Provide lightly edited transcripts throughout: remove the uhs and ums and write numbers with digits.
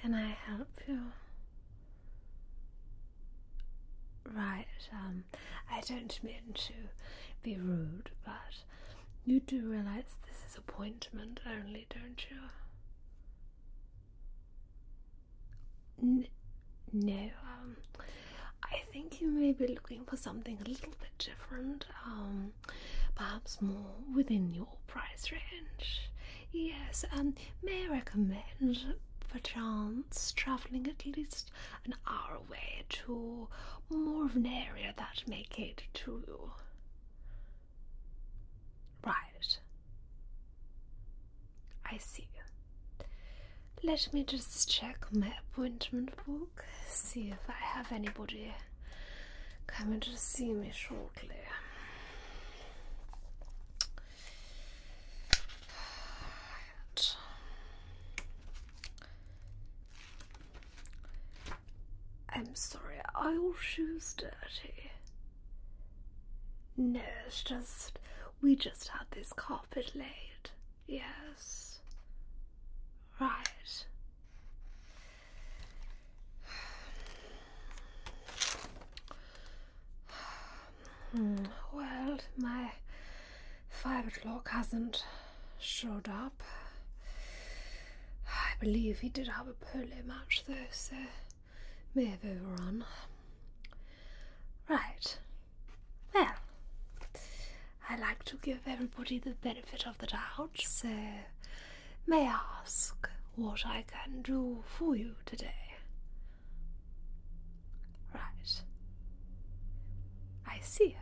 can I help you? Right, I don't mean to be rude, but you do realize this is appointment only, don't you? No, I think you may be looking for something a little bit different, perhaps more within your price range. Yes, may I recommend perchance travelling at least an hour away to more of an area that may cater to you? Right. I see. Let me just check my appointment book, see if I have anybody coming to see me shortly. I'm sorry, are your shoes dirty? No, it's just, we just had this carpet laid. Yes. Right. Well, my 5 o'clock hasn't showed up. I believe he did have a polo match though, so may have overrun. Right. Well, I like to give everybody the benefit of the doubt, so may I ask what I can do for you today? Right. I see.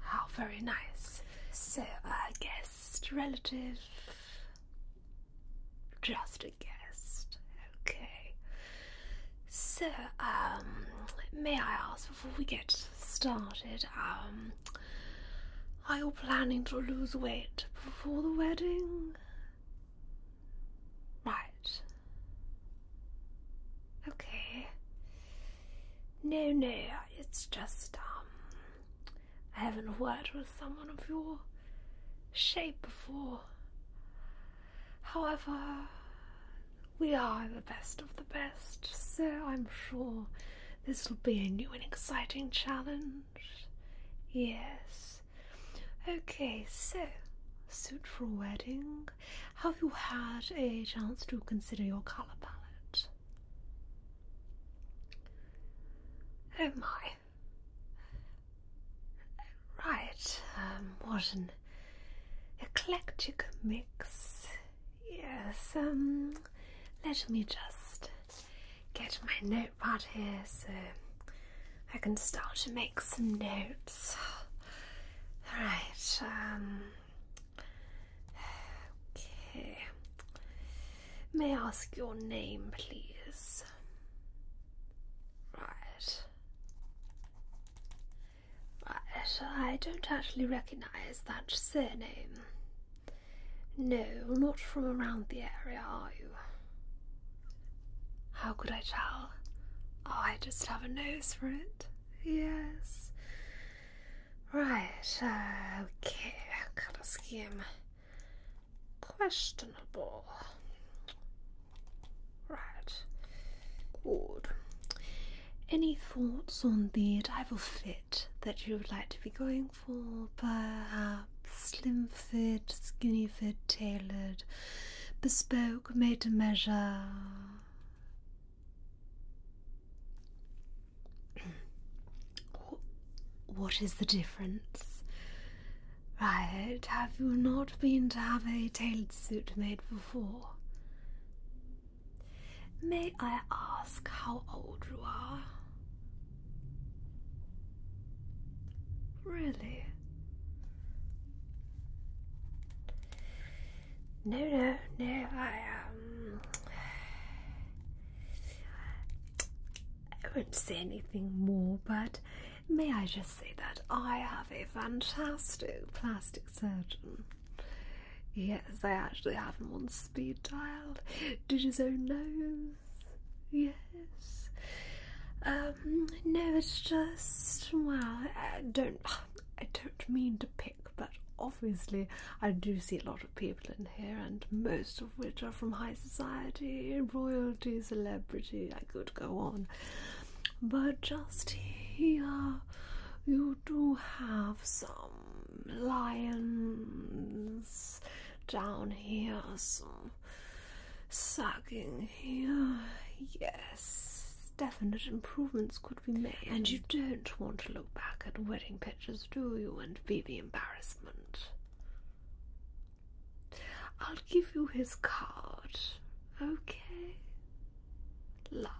How very nice. So, a guest, relative? Just a guest. Okay. So, may I ask before we get started, are you planning to lose weight before the wedding? Right. Okay. No, it's just, I haven't worked with someone of your shape before. However, we are the best of the best, so I'm sure this will be a new and exciting challenge. Yes. Okay, so, suit for a wedding. Have you had a chance to consider your colour palette? Oh my. Right, what an eclectic mix. Yes, let me just get my notepad here so I can start to make some notes. Right, okay. May I ask your name, please? Right. I don't actually recognise that surname. No, not from around the area, are you? How could I tell? Oh, I just have a nose for it. Yes. Right, okay, colour scheme. Questionable. Right. Good. Any thoughts on the type of fit that you would like to be going for? Perhaps slim fit, skinny fit, tailored, bespoke, made to measure? What is the difference? Right, have you not been to have a tailored suit made before? May I ask how old you are? Really? No, I won't say anything more, but may I just say that I have a fantastic plastic surgeon. Yes, I actually have him on speed dial. Did his own nose? Yes. No, it's just, well, I don't mean to pick, but obviously I do see a lot of people in here, and most of which are from high society, royalty, celebrity, I could go on. But just here, you do have some lions down here, some sagging here. Yes, definite improvements could be made. And you don't want to look back at wedding pictures, do you, and be the embarrassment? I'll give you his card, okay? Lovely.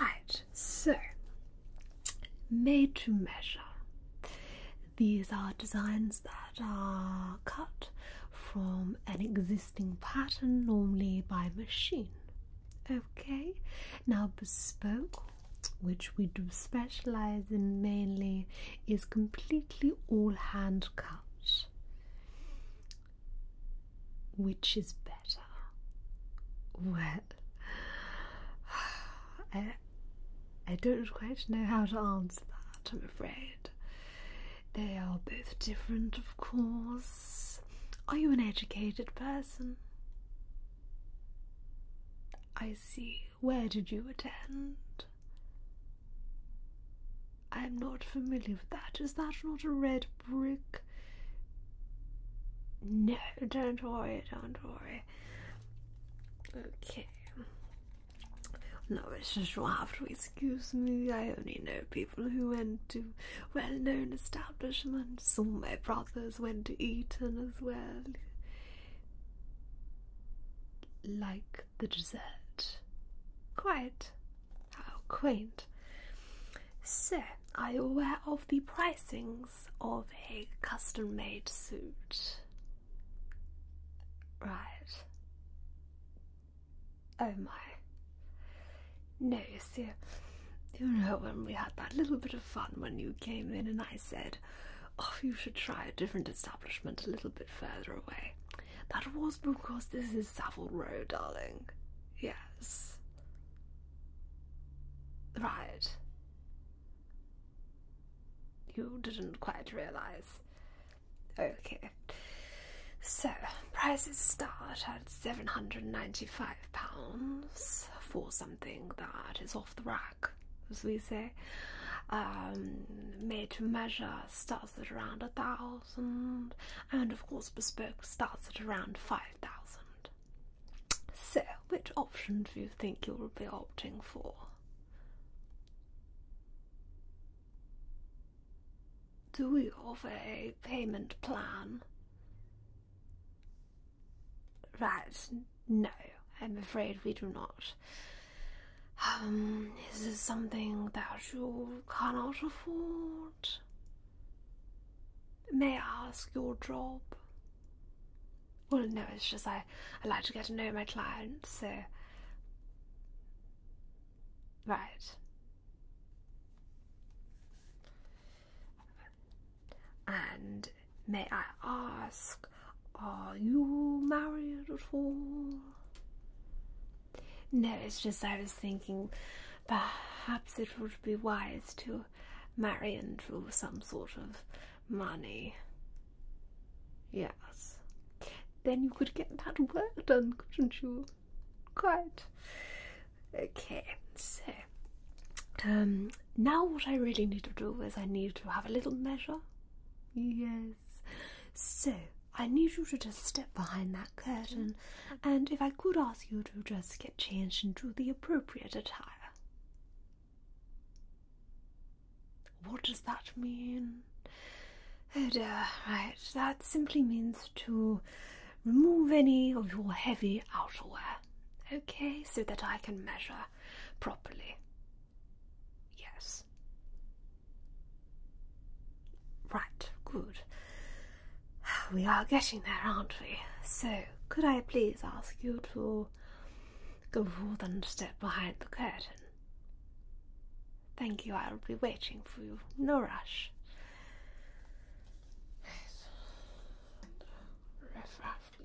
Right, so, made to measure. These are designs that are cut from an existing pattern, normally by machine. Okay, now bespoke, which we do specialize in mainly, is completely all hand cut. Which is better? Well, I don't quite know how to answer that, I'm afraid. They are both different, of course. Are you an educated person? I see. Where did you attend? I'm not familiar with that. Is that not a red brick? No, don't worry, don't worry. Okay. No, it's just you'll have to excuse me. I only know people who went to well-known establishments. All my brothers went to Eton as well. Like the dessert. Quite. How quaint. So, are you aware of the pricings of a custom-made suit? Right. Oh my. No, see, you know when we had that little bit of fun when you came in and I said, oh, you should try a different establishment a little bit further away. That was because this is Saville Row, darling. Yes. Right. You didn't quite realise. Okay. So, prices start at £795 for something that is off the rack, as we say. Made to measure starts at around 1,000, and of course bespoke starts at around 5,000. So, which option do you think you will be opting for? Do we offer a payment plan? Right, no, I'm afraid we do not. Is this something that you cannot afford? May I ask your job? Well, no, it's just I like to get to know my clients, so... Right. And may I ask, are you married at all? No, it's just I was thinking perhaps it would be wise to marry into some sort of money. Yes. Then you could get that work done, couldn't you? Quite. Okay, so now what I really need to do is I need to have a little measure. Yes. So I need you to just step behind that curtain, and if I could ask you to just get changed into the appropriate attire. What does that mean? Oh dear, right, that simply means to remove any of your heavy outerwear, okay, so that I can measure properly. Yes. Right, good. We are getting there, aren't we? So, could I please ask you to go forth and step behind the curtain? Thank you, I'll be waiting for you. No rush.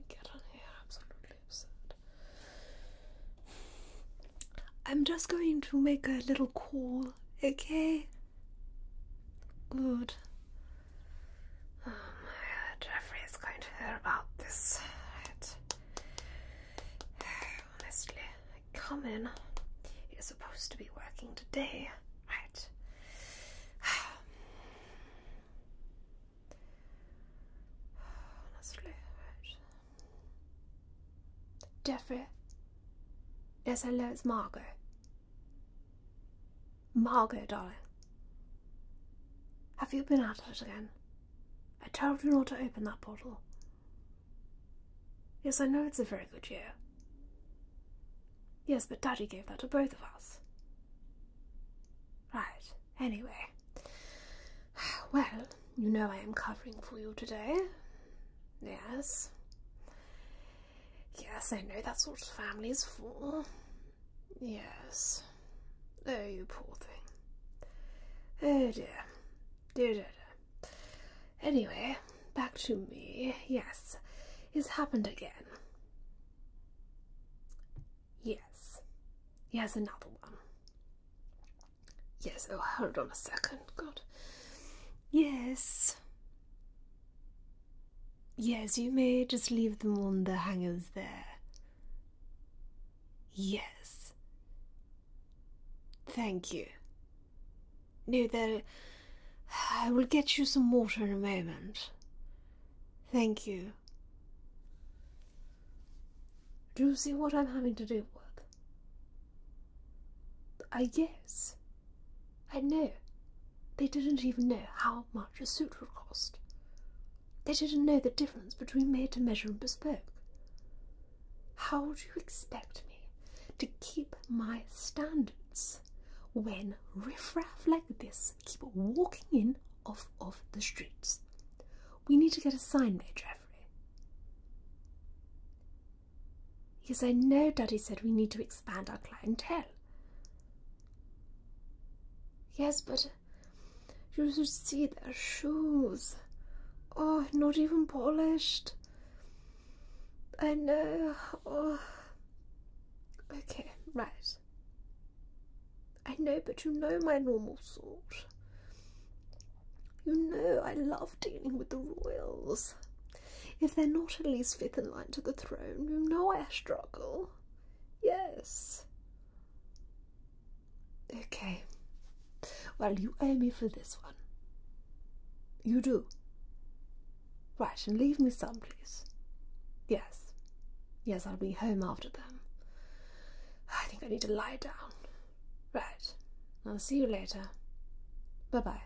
Get on here, absolutely absurd. I'm just going to make a little call, okay? Good. please. Right. Honestly, come in. You're supposed to be working today. Right. Honestly, right. Jeffrey. Yes, hello, it's Margot. Margot, darling. Have you been at it again? I told you not to open that bottle. Yes, I know it's a very good year. Yes, but Daddy gave that to both of us. Right, anyway. Well, you know I am covering for you today. Yes. Yes, I know that's what family is for. Yes. Oh, you poor thing. Oh dear. Dear, dear, dear. Anyway, back to me. Yes, it's happened again. Yes. Yes, another one. Yes, oh, hold on a second. God. Yes. Yes, you may just leave them on the hangers there. Yes. Thank you. No, I will get you some water in a moment. Thank you. Do you see what I'm having to do with? Yes. I know. They didn't even know how much a suit would cost. They didn't know the difference between made-to-measure and bespoke. How would you expect me to keep my standards when riffraff like this keep walking in off the streets? We need to get a sign made, Jeffrey. Yes, I know Daddy said we need to expand our clientele. Yes, but you should see their shoes. Oh, not even polished. I know. Oh. Okay, right. I know, but you know my normal sort. You know I love dealing with the royals. If they're not at least fifth in line to the throne, you know I struggle. Yes. Okay. Well, you owe me for this one. You do. Right, and leave me some, please. Yes. Yes, I'll be home after them. I think I need to lie down. Right. I'll see you later. Bye-bye.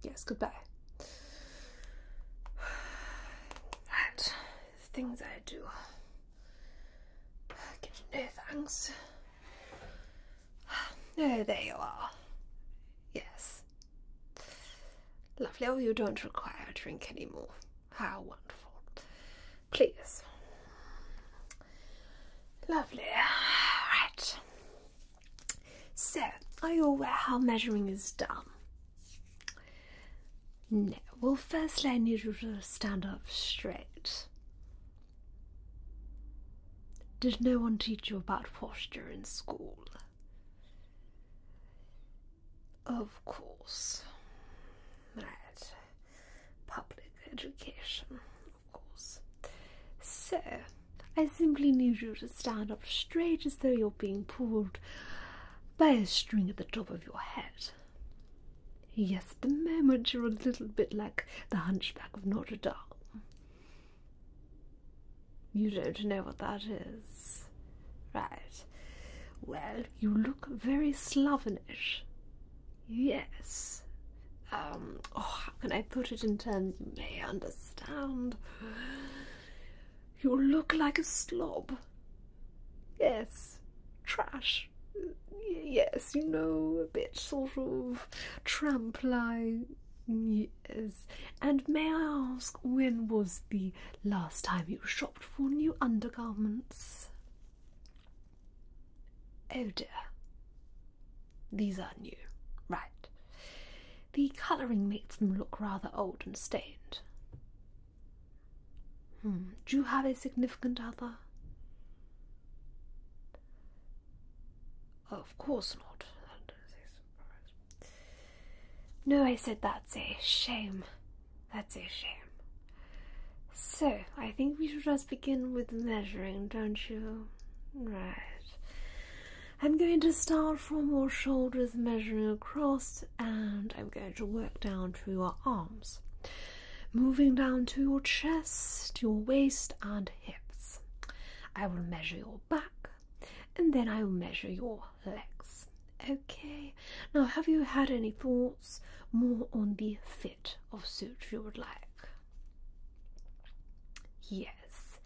Yes, goodbye. Right. Things I do. Get no thanks. Oh, there you are. Yes. Lovely. Oh, you don't require a drink anymore. How wonderful. Please. Lovely. Right. So, are you aware how measuring is done? No. Well, firstly, I need you to stand up straight. Did no one teach you about posture in school? Of course. Right. Public education, of course. So, I simply need you to stand up straight as though you're being pulled by a string at the top of your head. Yes, at the moment you're a little bit like the Hunchback of Notre Dame. You don't know what that is. Right. Well, you look very Slavonish. Yes. Oh, how can I put it in terms you may understand? You look like a slob. Yes. Trash. Yes, you know, a bit sort of tramp-like. Yes. And may I ask, when was the last time you shopped for new undergarments? Oh dear. These are new. Right. The colouring makes them look rather old and stained. Do you have a significant other? Of course not. No, I said that's a shame. That's a shame. So, I think we should just begin with measuring, don't you? Right. I'm going to start from your shoulders, measuring across, and I'm going to work down to your arms, moving down to your chest, your waist, and hips. I will measure your back, and then I will measure your legs. Okay. Now, have you had any thoughts more on the fit of suit you would like? Yes.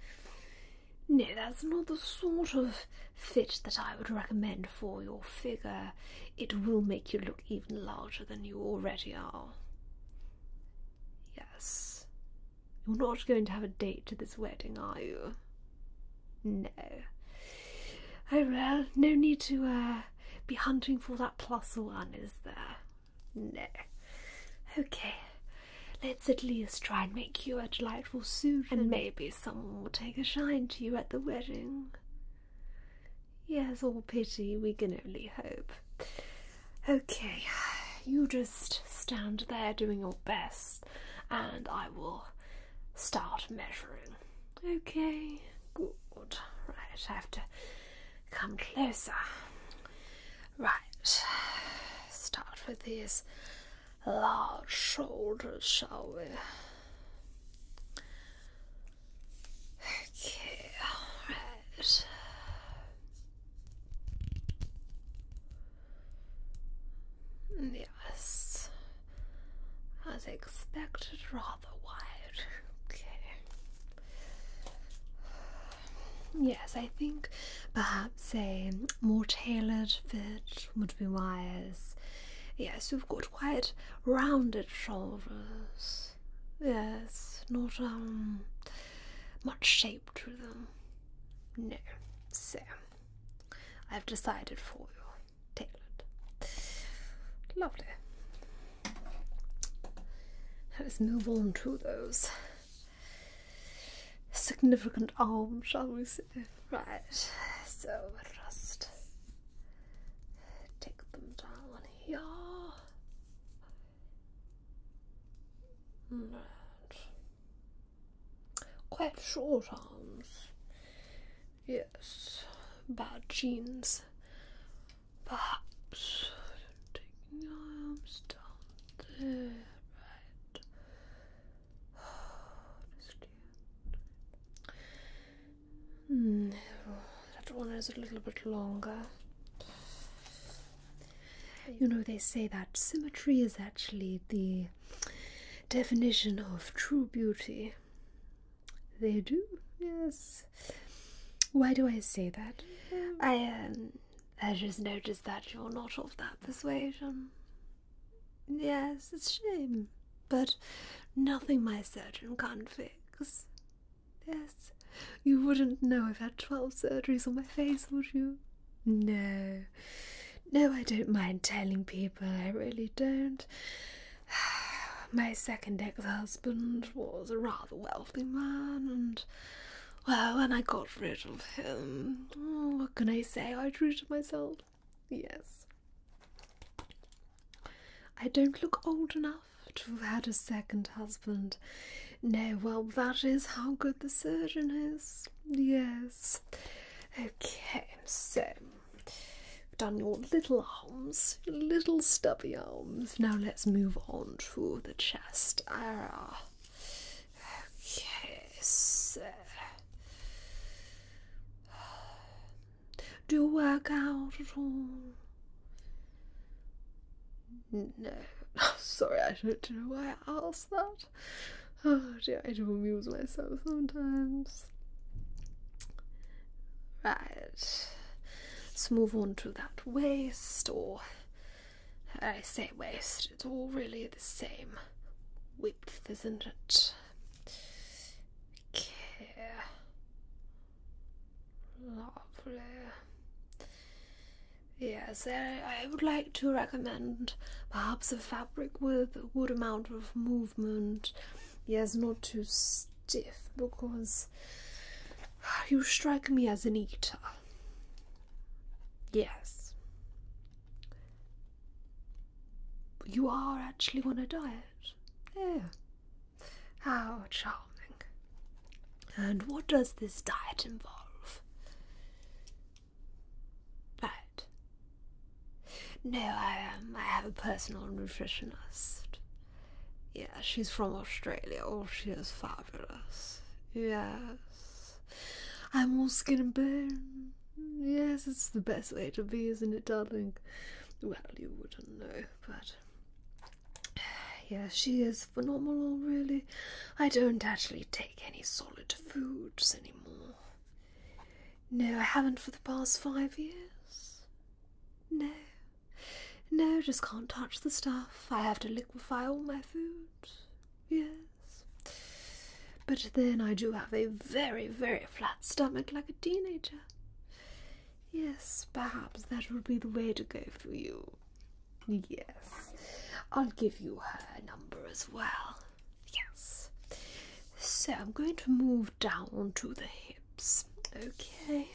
No, that's not the sort of fit that I would recommend for your figure. It will make you look even larger than you already are. Yes. You're not going to have a date to this wedding, are you? No. Oh well, no need to be hunting for that +1, is there? No. Okay. Let's at least try and make you a delightful suit, and maybe someone will take a shine to you at the wedding. Yes, all pity, we can only hope. Okay, you just stand there doing your best, and I will start measuring. Okay, good. Right, I have to come closer. Right, start with these large shoulders, shall we? Okay, right. Yes, as expected, rather wide. Okay. Yes, I think perhaps a more tailored fit would be wise. Yes, you've got quite rounded shoulders. Yes, not much shape to them. No. So, I've decided for you. Tailored. Lovely. Let's move on to those significant arms, shall we say. Right. So, just take them down here. Right. Quite short arms. Yes. Bad genes. Perhaps taking the arms down there. Right. That one is a little bit longer. You know, they say that symmetry is actually the definition of true beauty. They do? Yes. Why do I say that? I just noticed that you're not of that persuasion. Yes, it's a shame, but nothing my surgeon can't fix. Yes, you wouldn't know I've had 12 surgeries on my face, would you? No. No, I don't mind telling people, I really don't. My second ex-husband was a rather wealthy man, and, well, when I got rid of him, what can I say, I treated myself. Yes. I don't look old enough to have had a second husband. No, well, that is how good the surgeon is. Yes. Okay, so we've done your little arms, your little stubby arms. Now let's move on to the chest. Okay, so do you work out at all? No. Sorry, I don't know why I asked that. Oh dear, I do amuse myself sometimes. Right. Let's move on to that waist, or I say waist, it's all really the same width, isn't it? Okay. Lovely. Yes, I would like to recommend perhaps a fabric with a good amount of movement. Yes, not too stiff, because you strike me as an eater. Yes. You are actually on a diet. Oh, how charming. And what does this diet involve? Right. No, I have a personal nutritionist. Yeah, she's from Australia. Oh, she is fabulous. Yes. I'm all skin and bone. Yes, it's the best way to be, isn't it, darling? Well, you wouldn't know, but... yeah, she is phenomenal, really. I don't actually take any solid foods anymore. No, I haven't for the past 5 years. No. No, just can't touch the stuff. I have to liquefy all my food. Yes. But then I do have a very, very flat stomach like a teenager. Yes, perhaps that would be the way to go for you. Yes. I'll give you her number as well. Yes. So I'm going to move down to the hips. Okay.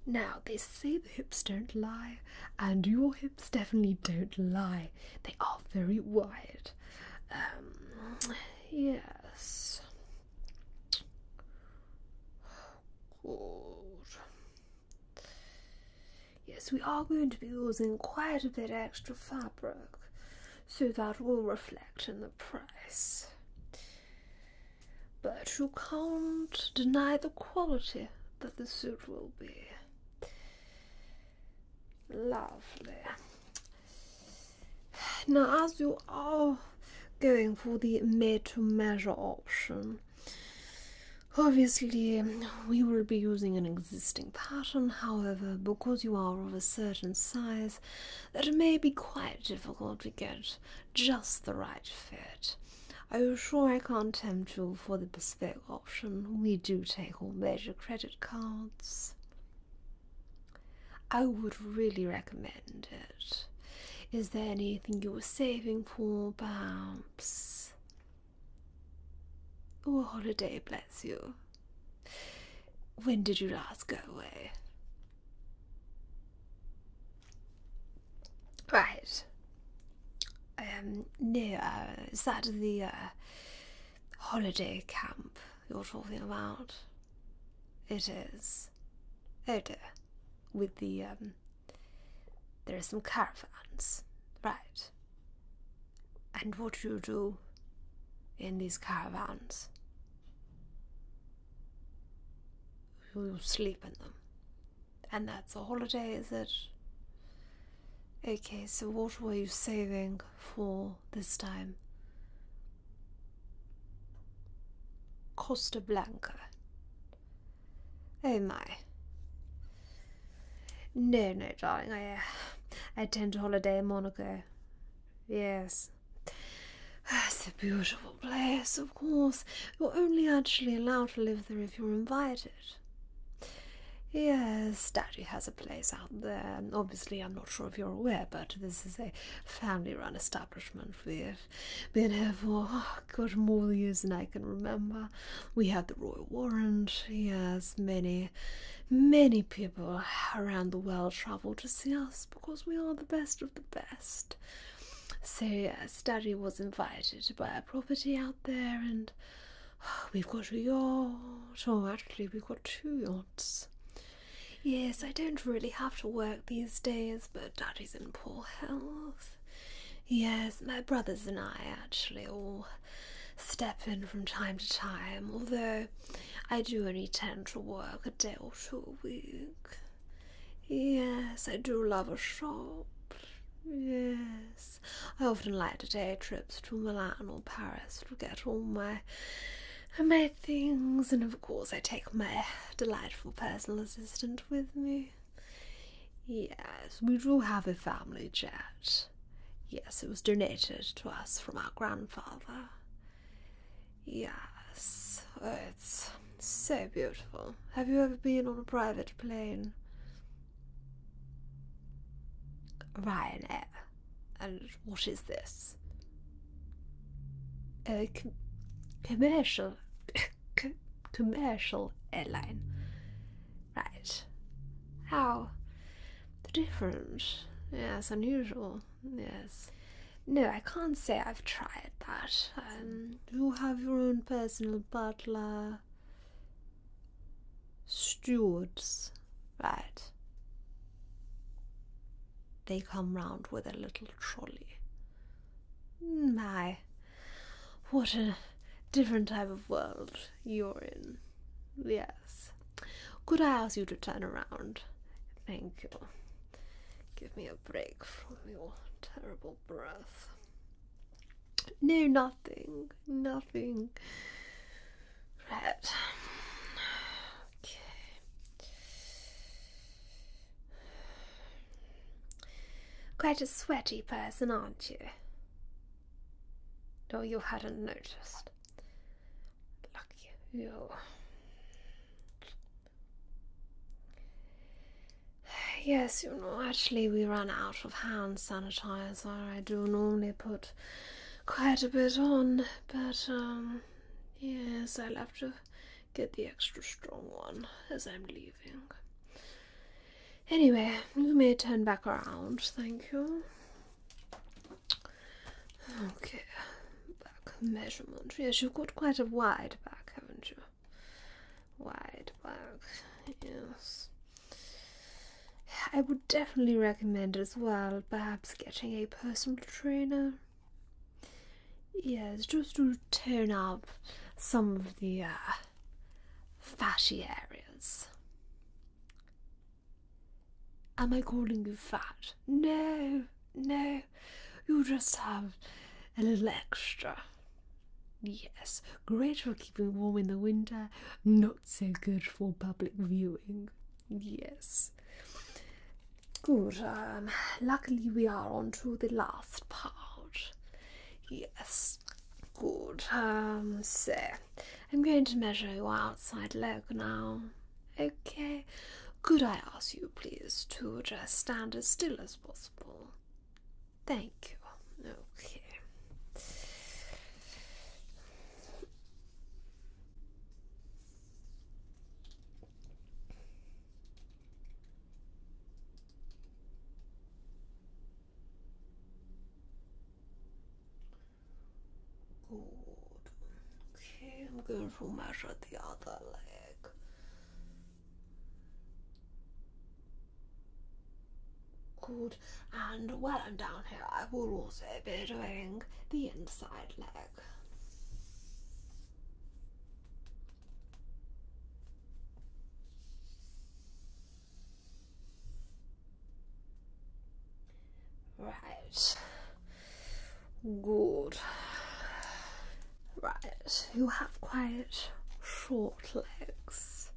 Now, they say the hips don't lie, and your hips definitely don't lie. They are very wide. Yes. Good. Yes, we are going to be using quite a bit extra fabric, so that will reflect in the price. But you can't deny the quality that the suit will be. Lovely. Now, as you are going for the made-to-measure option, obviously we will be using an existing pattern. However, because you are of a certain size, that may be quite difficult to get just the right fit. Are you sure I can't tempt you for the bespoke option? We do take all major credit cards. I would really recommend it. Is there anything you were saving for, perhaps? Oh, a holiday, bless you. When did you last go away? Right. No, is that the holiday camp you're talking about? It is. Oh dear. With the, there are some caravans, right? And what do you do in these caravans? You sleep in them. And that's a holiday, is it? Okay, so what were you saving for this time? Costa Blanca. Oh my. No, darling, I tend to holiday in Monaco. Yes. It's a beautiful place, of course. You're only actually allowed to live there if you're invited. Yes, Daddy has a place out there. Obviously, I'm not sure if you're aware, but this is a family-run establishment. We've been here for, more years than I can remember. We had the royal warrant. Yes, many people around the world travel to see us because we are the best of the best. So yes, Daddy was invited to buy a property out there, and we've got a yacht. Oh, actually, we've got 2 yachts. Yes, I don't really have to work these days, but Daddy's in poor health. Yes, my brothers and I actually all step in from time to time, although I do only tend to work a day or 2 a week. Yes, I do love a shop. Yes, I often like to take trips to Milan or Paris to get all my things, and of course I take my delightful personal assistant with me. Yes, we do have a family jet. Yes, it was donated to us from our grandfather. Yes, oh, it's so beautiful. Have you ever been on a private plane? Ryanair. And what is this? A commercial airline. Right. How different. Yes, unusual. Yes. No, I can't say I've tried that. You have your own personal butler, stewards, right? They come round with a little trolley. My, what a different type of world you're in. Yes. Could I ask you to turn around? Thank you. Give me a break from your terrible breath. No, nothing. Nothing. Right. Okay. Quite a sweaty person, aren't you? No, you hadn't noticed. Lucky you. Yes, actually we ran out of hand sanitizer. I do normally put quite a bit on, but yes, I'll have to get the extra strong one as I'm leaving. Anyway, you may turn back around, thank you. Okay, back measurement. Yes, you've got quite a wide back, haven't you? Wide back, yes. I would definitely recommend as well, perhaps getting a personal trainer. Yes, just to tone up some of the fatty areas. Am I calling you fat? No, no, you just have a little extra. Yes, great for keeping warm in the winter, not so good for public viewing. Yes. Good, luckily we are on to the last part. Yes, good, so, I'm going to measure your outside leg now. Okay, could I ask you please to just stand as still as possible? Thank you, okay. Good. Okay, I'm going to measure the other leg. Good. And while I'm down here, I will also be doing the inside leg. Right. Good. Right, you have quite short legs.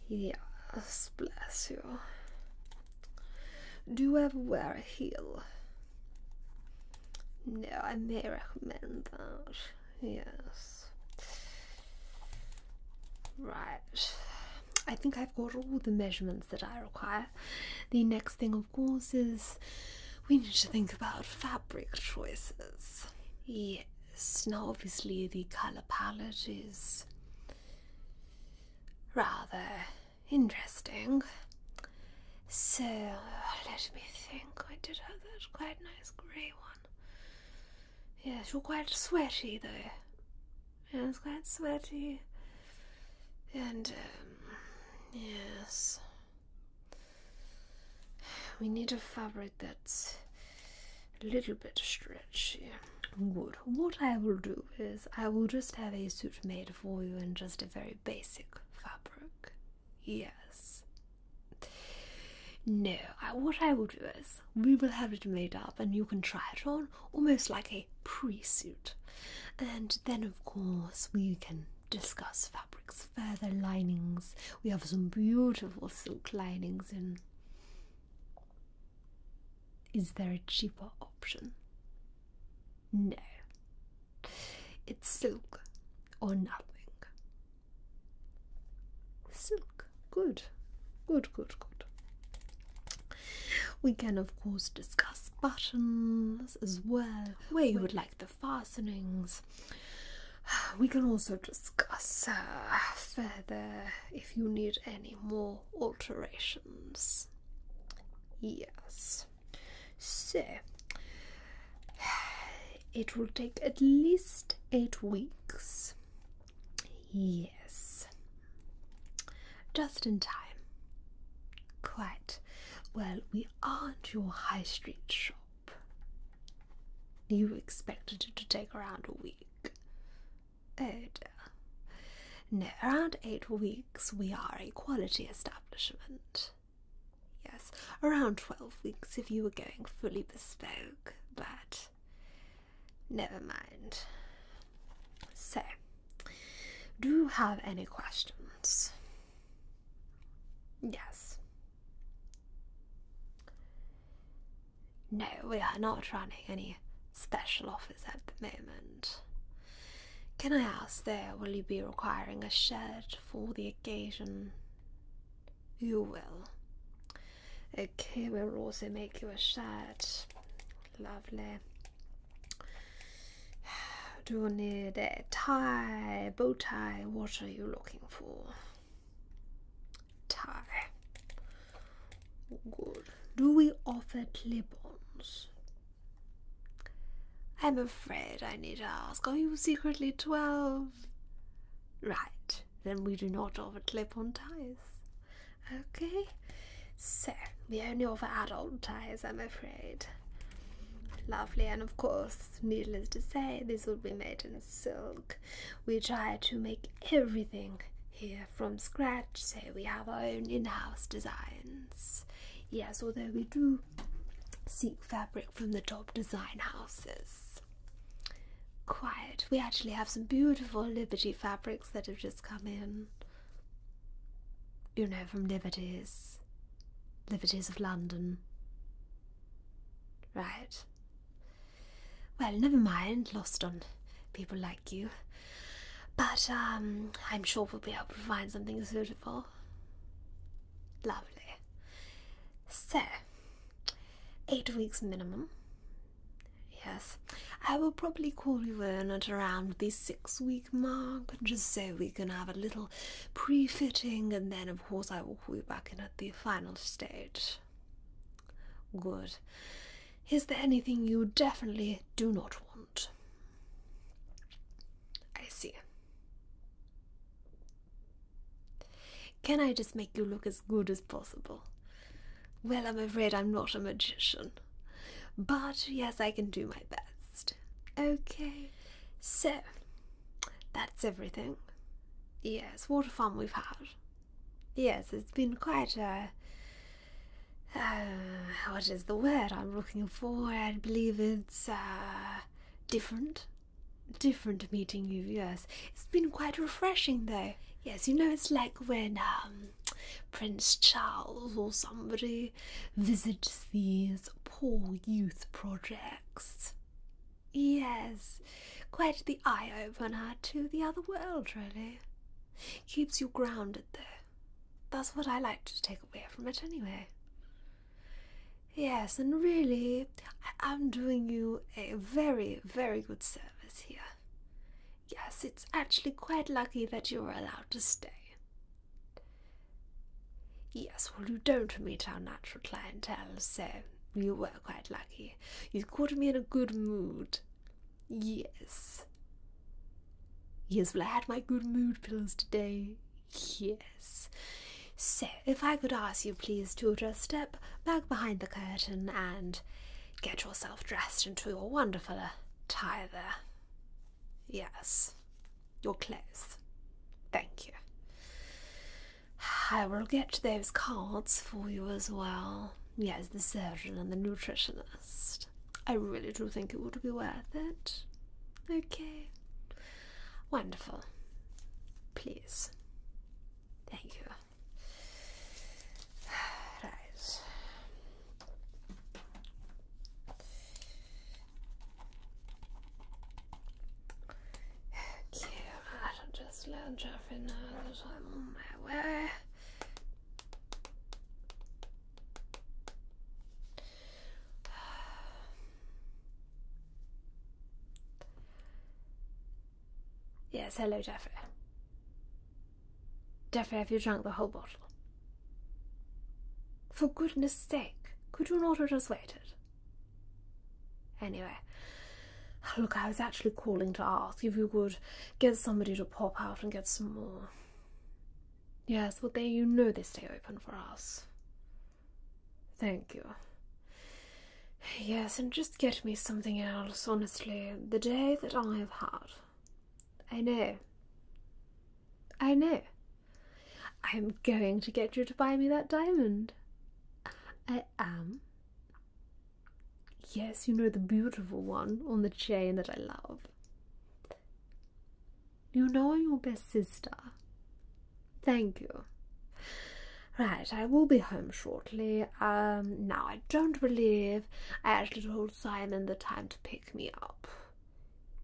Yes, bless you. Do you ever wear a heel? No, I may recommend that. Yes. Right. I think I've got all the measurements that I require. The next thing, of course, is we need to think about fabric choices. Yes, now obviously the colour palette is rather interesting. So, let me think. I did have that quite nice grey one. Yes, you're quite sweaty though. Yes, quite sweaty. And, yes. We need a fabric that's a little bit stretchy. Good. What I will do is I will just have a suit made for you in just a very basic fabric. Yes. No, what I will do is we will have it made up and you can try it on almost like a pre-suit. And then of course we can discuss fabrics further, linings. We have some beautiful silk linings in. Is there a cheaper option? No. It's silk or nothing. Silk. Good. Good, good, good. We can of course discuss buttons as well, where you would like the fastenings. We can also discuss further if you need any more alterations. Yes. So, it will take at least 8 weeks. Yes. Just in time. Quite. Well, we aren't your high street shop. You expected it to take around a week. Oh dear. No, around 8 weeks we are a quality establishment. Yes, around 12 weeks if you were going fully bespoke, but never mind. So, do you have any questions? Yes. No, we are not running any special offers at the moment. Can I ask though, will you be requiring a shirt for the occasion? You will. Okay, we'll also make you a shirt. Lovely. Do you need a tie, bow tie? What are you looking for? Tie. Good. Do we offer clip-ons? I'm afraid I need to ask, are you secretly 12? Right, then we do not offer clip-on ties. Okay, so we only offer adult ties, I'm afraid. Lovely, and of course, needless to say, this will be made in silk. We try to make everything here from scratch, so we have our own in-house designs. Yes, although we do seek fabric from the top design houses. Quite. We actually have some beautiful Liberty fabrics that have just come in. You know, from Liberties of London. Right. Well, never mind, lost on people like you. But I'm sure we'll be able to find something suitable. Lovely. So, 8 weeks minimum. Yes, I will probably call you in at around the 6-week mark, just so we can have a little pre-fitting, and then of course I will call you back in at the final stage. Good. Is there anything you definitely do not want? I see. Can I just make you look as good as possible? Well, I'm afraid I'm not a magician. But yes, I can do my best. Okay, so that's everything. Yes, what fun we've had. Yes, it's been quite a... what is the word I'm looking for? I believe it's different meeting you, yes. It's been quite refreshing though. Yes, you know, it's like when Prince Charles or somebody visits these poor youth projects. Yes, quite the eye-opener to the other world, really. Keeps you grounded though. That's what I like to take away from it anyway. Yes, and really, I'm doing you a very, very good service here. Yes, it's actually quite lucky that you're allowed to stay. Yes, well, you don't meet our natural clientele, so you were quite lucky. You caught me in a good mood. Yes. Yes, well, I had my good mood pills today. Yes. So, if I could ask you please to just step back behind the curtain and get yourself dressed into your wonderful attire there. Yes, your clothes. Thank you. I will get those cards for you as well. Yes, the surgeon and the nutritionist. I really do think it would be worth it. Okay. Wonderful. Please. Thank you. Right. Okay, I'll just let Jeffrey know that I'm on my way. Yes, hello, Jeffrey. Jeffrey, have you drunk the whole bottle? For goodness sake, could you not have just waited? Anyway, Look, I was actually calling to ask if you could get somebody to pop out and get some more. Yes, well, they stay open for us. Thank you. Yes, and just get me something else, honestly. The day that I have had. I know. I am going to get you to buy me that diamond. I am. Yes, the beautiful one on the chain that I love. I'm your best sister. Thank you. Right, I will be home shortly. Now, I don't believe I actually told Simon the time to pick me up.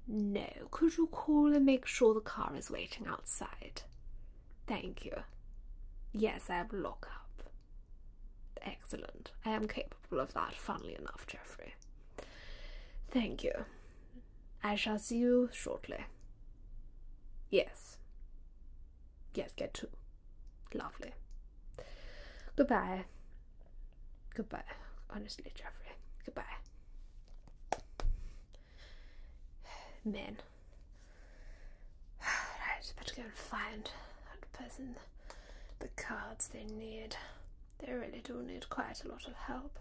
No, could you call and make sure the car is waiting outside? Thank you. Yes, I have lock-up. Excellent. I am capable of that, funnily enough, Geoffrey. Thank you. I shall see you shortly. Yes. Yes, get to. Lovely. Goodbye. Goodbye. Honestly, Geoffrey. Goodbye. Men. Right, better go and find that person the cards they need. They really do need quite a lot of help.